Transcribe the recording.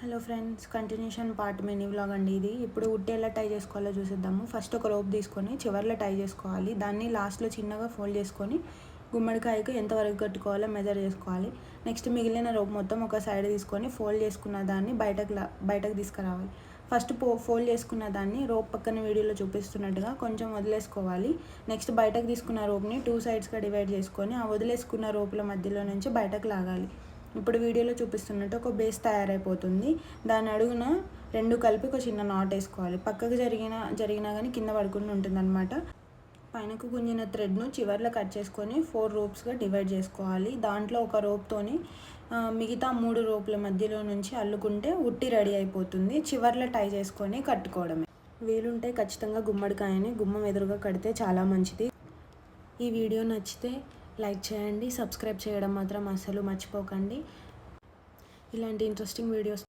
Hello friends, continuation part mini vlog అండి ఇది. ఇప్పుడు ఉట్టి ఎలా టై చేసుకోవాలో చూసేద్దాము. ఫస్ట్ ఒక రోప్ తీసుకొని చివర్లో టై చేసుకోవాలి. దాన్ని లాస్ట్లో చిన్నగా ఫోల్డ్ చేసుకొని గుమ్మడికాయకు ఎంతవరకు కట్టుకోవాలో మెజర్ చేసుకోవాలి. నెక్స్ట్ మిగిలిన రోప్ మొత్తం ఒక సైడ్ తీసుకొని ఫోల్డ్ చేసుకున్న దాన్ని బయటకు తీసుకురావాలి. ఫస్ట్ ఫోల్డ్ చేసుకున్న దాన్ని రోప్ పక్కన వీడియోలో చూపిస్తున్నట్టుగా కొంచెం వదిలేసుకోవాలి. నెక్స్ట్ బయటకు తీసుకున్న రోప్ని 2 సైడ్స్గా డివైడ్ చేసుకొని ఆ వదిలేసుకున్న రోపుల మధ్యలో నుంచి బయటకు లాగాలి. ఇప్పుడు వీడియోలో చూపిస్తున్నట్టు ఒక బేస్ తయారైపోతుంది. దాని అడుగున రెండు కలిపి ఒక చిన్న నాట్ వేసుకోవాలి. పక్కకు జరిగినా కానీ కింద పడుకుని ఉంటుంది అనమాట. పైనకు గుంజిన థ్రెడ్ను చివర్లో కట్ చేసుకొని 4 రోప్స్గా డివైడ్ చేసుకోవాలి. దాంట్లో ఒక రోప్తోని మిగతా 3 రోపుల మధ్యలో నుంచి అల్లుకుంటే ఉట్టి రెడీ అయిపోతుంది. చివర్లో టై చేసుకొని కట్టుకోవడమే. వీలుంటే ఖచ్చితంగా గుమ్మడికాయని గుమ్మం ఎదురుగా కడితే చాలా మంచిది. ఈ వీడియో నచ్చితే లైక్ చేయండి, సబ్స్క్రైబ్ చేయడం మాత్రం అస్సలు మర్చిపోకండి. ఇలాంటి ఇంట్రెస్టింగ్ వీడియోస్